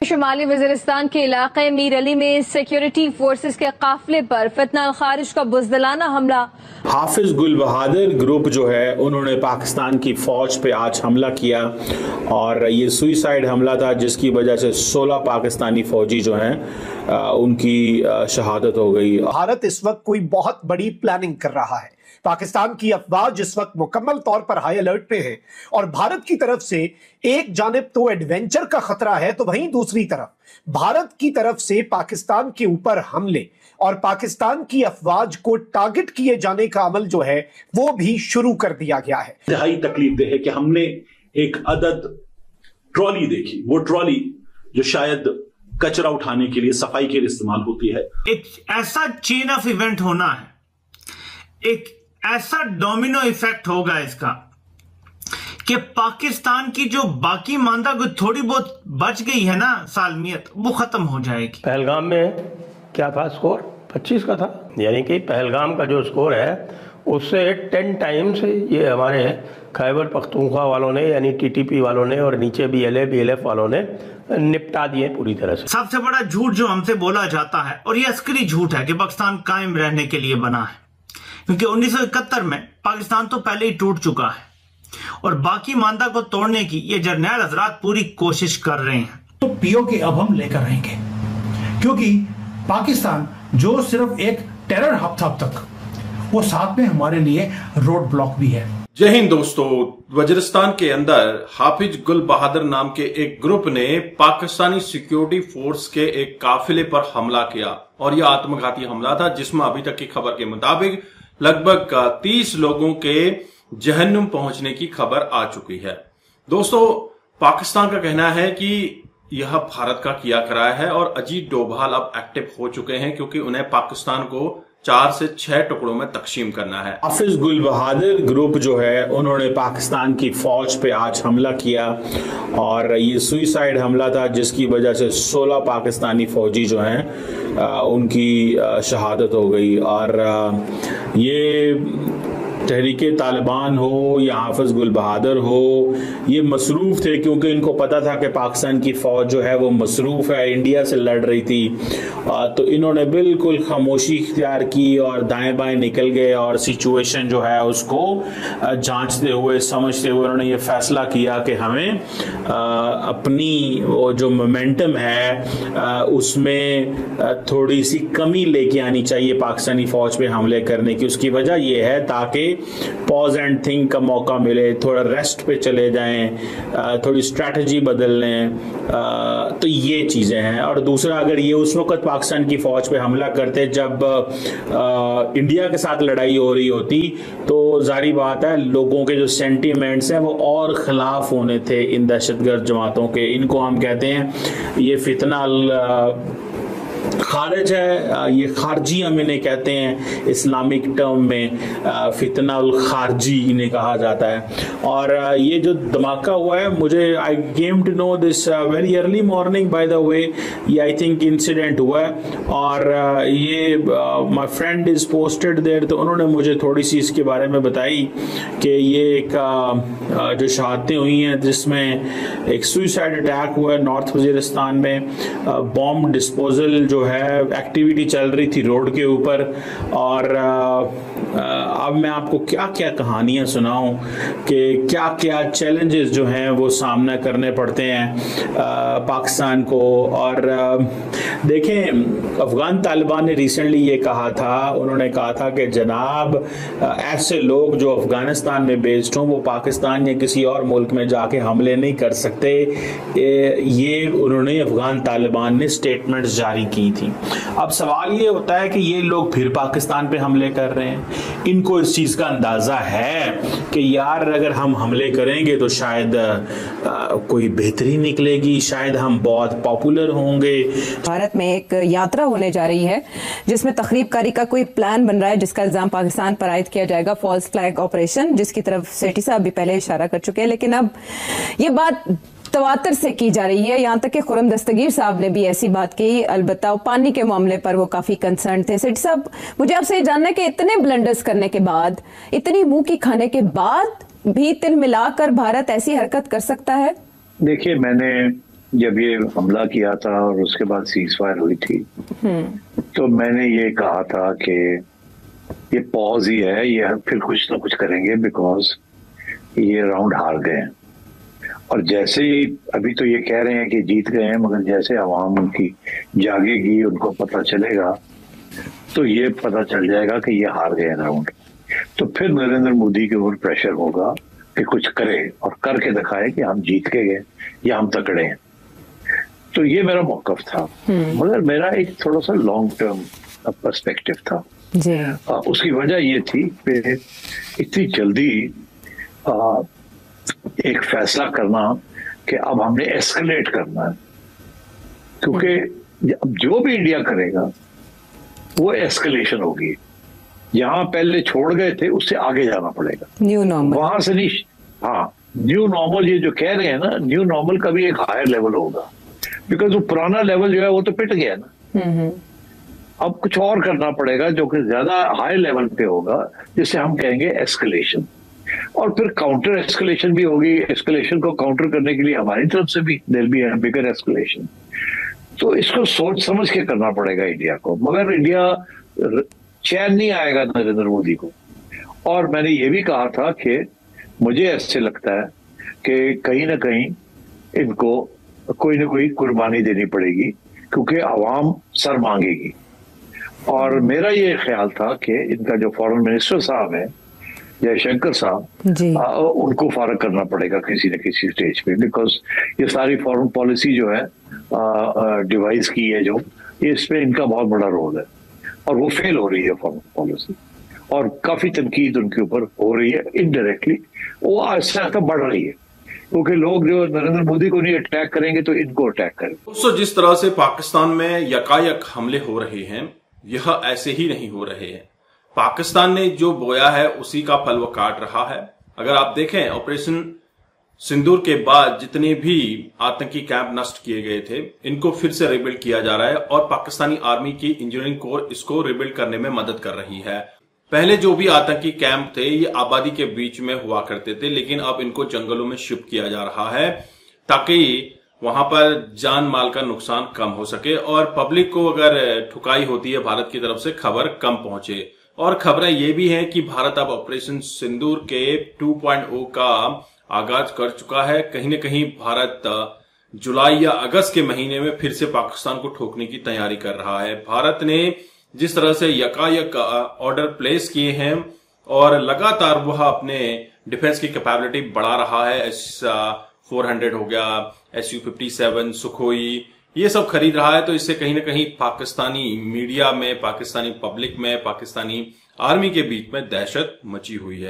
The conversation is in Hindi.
शुमाली वज़ीरिस्तान के इलाके मीर अली में सिक्योरिटी फोर्सेस के काफिले पर फितना अल खारिज का बुज़दिलाना हमला। हाफिज गुल बहादुर ग्रुप जो है उन्होंने पाकिस्तान की फौज पे आज हमला किया और ये सुइसाइड हमला था जिसकी वजह से 16 पाकिस्तानी फौजी जो हैं उनकी शहादत हो गई। भारत इस वक्त कोई बहुत बड़ी प्लानिंग कर रहा है। पाकिस्तान की अफवाज इस वक्त मुकम्मल तौर पर हाई अलर्ट पे है और भारत की तरफ से एक जानिब तो एडवेंचर का खतरा है तो वहीं दूसरी तरफ भारत की तरफ से पाकिस्तान के ऊपर हमले और पाकिस्तान की अफवाज को टारगेट किए जाने का अमल जो है वो भी शुरू कर दिया गया है। इंतहाई तकलीफदेह है कि हमने एक अदद ट्रॉली देखी, वो ट्रॉली जो शायद कचरा उठाने के लिए, सफाई के लिए इस्तेमाल होती है। एक ऐसा चेन ऑफ इवेंट होना है, एक ऐसा डोमिनो इफेक्ट होगा इसका कि पाकिस्तान की जो बाकी मानदा को थोड़ी बहुत बच गई है ना सालमियत, वो खत्म हो जाएगी। पहलगाम में क्या था स्कोर? 25 का था, यानी कि पहलगाम का जो स्कोर है उससे 10 टाइम्स ये हमारे खैबर पख्तूनख्वा वालों ने यानी टीटीपी वालों ने और नीचे BLF वालों ने निपटा दिए पूरी तरह से। सबसे बड़ा झूठ जो हमसे बोला जाता है और ये अस्करी झूठ है कि पाकिस्तान कायम रहने के लिए बना है, क्योंकि 1971 में पाकिस्तान तो पहले ही टूट चुका है और बाकी मानदा को तोड़ने की ये जर्नैल हजरात पूरी कोशिश कर रहे हैं। तो POK अब हम लेकर आएंगे, क्योंकि पाकिस्तान जो सिर्फ एक टेरर हब था अब तक, वो साथ में हमारे लिए रोड ब्लॉक भी है। जय हिंद दोस्तों। वजीरिस्तान के अंदर हाफिज गुल बहादुर नाम के एक ग्रुप ने पाकिस्तानी सिक्योरिटी फोर्स के एक काफिले पर हमला किया और यह आत्मघाती हमला था जिसमें अभी तक की खबर के मुताबिक लगभग 30 लोगों के जहन्नुम पहुंचने की खबर आ चुकी है। दोस्तों, पाकिस्तान का कहना है कि यह भारत का किया कराया है और अजीत डोभाल अब एक्टिव हो चुके हैं क्योंकि उन्हें पाकिस्तान को 4 से 6 टुकड़ों में तकसीम करना है। हाफिज गुल बहादुर ग्रुप जो है उन्होंने पाकिस्तान की फौज पे आज हमला किया और ये सुइसाइड हमला था जिसकी वजह से 16 पाकिस्तानी फौजी जो हैं उनकी शहादत हो गई। और ये तहरीके तालिबान हो या हाफिज गुल बहादुर हो, ये मसरूफ थे क्योंकि इनको पता था कि पाकिस्तान की फौज जो है वो मसरूफ है, इंडिया से लड़ रही थी, तो इन्होंने बिल्कुल खामोशी इख्तियार की और दाएं बाएं निकल गए और सिचुएशन जो है उसको जांचते हुए समझते हुए उन्होंने ये फैसला किया कि हमें अपनी वो जो मोमेंटम है उसमें थोड़ी सी कमी लेके आनी चाहिए पाकिस्तानी फौज पे हमले करने की। उसकी वजह ये है ताकि पॉज एंड थिंक का मौका मिले, थोड़ा रेस्ट पे चले जाएं, थोड़ी स्ट्रैटेजी बदल लें, तो ये चीजें हैं। और दूसरा, अगर ये उस वक्त पाकिस्तान की फौज पे हमला करते जब इंडिया के साथ लड़ाई हो रही होती तो जाहिर बात है लोगों के जो सेंटीमेंट्स हैं वो और खिलाफ होने थे इन दहशतगर्द जमातों के। इनको हम कहते हैं ये फितना खारिज है, ये खारजी हम इन्हें कहते हैं, इस्लामिक टर्म में फितना उल खारजी इन्हें कहा जाता है। और ये जो धमाका हुआ है, मुझे I came to know this very early morning by the way, ये आई थिंक इंसिडेंट हुआ है और ये my friend is posted there, तो उन्होंने मुझे थोड़ी सी इसके बारे में बताई कि ये एक जो शहादतें हुई हैं जिसमें एक सुइसाइड अटैक हुआ है नॉर्थ वजीरिस्तान में, बॉम्ब डिस्पोजल जो है एक्टिविटी चल रही थी रोड के ऊपर। और अब मैं आपको क्या क्या कहानियां सुनाऊं कि क्या क्या चैलेंजेस जो हैं वो सामना करने पड़ते हैं पाकिस्तान को। और देखें, अफगान तालिबान ने रिसेंटली ये कहा था, उन्होंने कहा था कि जनाब ऐसे लोग जो अफगानिस्तान में बेस्ड हों वो पाकिस्तान या किसी और मुल्क में जाके हमले नहीं कर सकते। ये उन्होंने अफगान तालिबान ने स्टेटमेंट्स जारी की थी। अब सवाल ये होता है कि ये लोग फिर पाकिस्तान पे हमले कर रहे हैं, इनको इस चीज का अंदाजा है कि यार अगर हम हमले करेंगे तो शायद कोई बेहतरी निकलेगी, शायद हम बहुत पॉपुलर होंगे। भारत में एक यात्रा होने जा रही है जिसमें तखरीबकारी का कोई प्लान बन रहा है जिसका इल्जाम पाकिस्तान पर आयद किया जाएगा, फॉल्स फ्लैग ऑपरेशन, जिसकी तरफ सेठी साहब भी पहले इशारा कर चुके हैं। लेकिन अब ये बात तवातर से की जा रही है, यहाँ तक कि खुरम दस्तगीर साहब ने भी ऐसी बात की। अलबत्ता पानी के मामले पर वो काफी कंसर्न थे। सेठ साहब, मुझे आपसे ये जानना है कि इतने ब्लंडर्स करने के बाद, इतनी मुंह की खाने के बाद भी तिल मिलाकर भारत ऐसी हरकत कर सकता है? देखिए, मैंने जब ये हमला किया था और उसके बाद सीज फायर हुई थी, तो मैंने ये कहा था कि ये पॉज ही है, ये फिर कुछ ना कुछ करेंगे बिकॉज ये राउंड हार गए हैं। और जैसे ही अभी तो ये कह रहे हैं कि जीत गए हैं, मगर जैसे अवाम उनकी जागेगी, उनको पता चलेगा, तो ये पता चल जाएगा कि ये हार गए राउंड। तो फिर नरेंद्र मोदी के ऊपर प्रेशर होगा कि कुछ करे और करके दिखाए कि हम जीत के गए या हम तकड़े हैं। तो ये मेरा मौकफ था, मगर मेरा एक थोड़ा सा लॉन्ग टर्म पर्सपेक्टिव था जी। उसकी वजह ये थी कि इतनी जल्दी एक फैसला करना कि अब हमने एस्केलेट करना है, क्योंकि जो भी इंडिया करेगा वो एस्केलेशन होगी। जहां पहले छोड़ गए थे उससे आगे जाना पड़ेगा, न्यू नॉर्मल वहां से नहीं। हाँ, न्यू नॉर्मल ये जो कह रहे हैं ना, न्यू नॉर्मल का भी एक हायर लेवल होगा, बिकॉज वो पुराना लेवल जो है वो तो पिट गया ना। अब कुछ और करना पड़ेगा जो कि ज्यादा हाई लेवल पे होगा, जिसे हम कहेंगे एस्केलेशन। और फिर काउंटर एस्केलेशन भी होगी। एस्केलेशन को काउंटर करने के लिए हमारी तरफ से भी there be a bigger escalation. तो इसको सोच समझ के करना पड़ेगा इंडिया को, मगर इंडिया चैन नहीं आएगा नरेंद्र मोदी को। और मैंने ये भी कहा था कि मुझे ऐसे लगता है कि कहीं ना कहीं इनको कोई ना कोई कुर्बानी देनी पड़ेगी, क्योंकि आवाम सर मांगेगी। और मेरा ये ख्याल था कि इनका जो फॉरेन मिनिस्टर साहब है जयशंकर साहब, उनको फारग करना पड़ेगा किसी न किसी स्टेज पे, बिकॉज ये सारी फॉरेन पॉलिसी जो है डिवाइस की है, जो इस पे इनका बहुत बड़ा रोल है और वो फेल हो रही है फॉरेन पॉलिसी, और काफी तनकीद उनके ऊपर हो रही है इनडायरेक्टली। वो आहिस्ता आहिस्ता बढ़ रही है, क्योंकि लोग जो नरेंद्र मोदी को नहीं अटैक करेंगे तो इनको अटैक करेंगे। दोस्तों, जिस तरह से पाकिस्तान में यकायक हमले हो रहे हैं, यह ऐसे ही नहीं हो रहे हैं। पाकिस्तान ने जो बोया है उसी का फल वो काट रहा है। अगर आप देखें, ऑपरेशन सिंदूर के बाद जितने भी आतंकी कैंप नष्ट किए गए थे, इनको फिर से रिबिल्ड किया जा रहा है और पाकिस्तानी आर्मी की इंजीनियरिंग कोर इसको रिबिल्ड करने में मदद कर रही है। पहले जो भी आतंकी कैंप थे ये आबादी के बीच में हुआ करते थे, लेकिन अब इनको जंगलों में शिफ्ट किया जा रहा है ताकि वहां पर जान माल का नुकसान कम हो सके और पब्लिक को अगर ठुकाई होती है भारत की तरफ से, खबर कम पहुंचे। और खबरें ये भी हैं कि भारत अब ऑपरेशन सिंदूर के 2.0 का आगाज कर चुका है। कहीं न कहीं भारत जुलाई या अगस्त के महीने में फिर से पाकिस्तान को ठोकने की तैयारी कर रहा है। भारत ने जिस तरह से यकायक ऑर्डर प्लेस किए हैं और लगातार वह अपने डिफेंस की कैपेबिलिटी बढ़ा रहा है, S-400 हो गया, Su-57, सुखोई, ये सब खरीद रहा है। तो इससे कहीं ना कहीं पाकिस्तानी मीडिया में, पाकिस्तानी पब्लिक में, पाकिस्तानी आर्मी के बीच में दहशत मची हुई है।